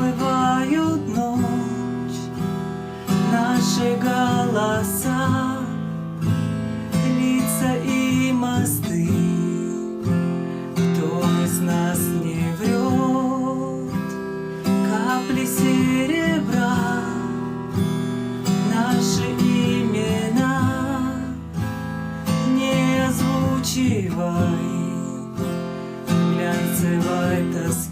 омывают ночь наши голоса, лица и мосты. Кто из нас не врет? Капли серебра, наши имена не озвучивай, глянцевой тоски.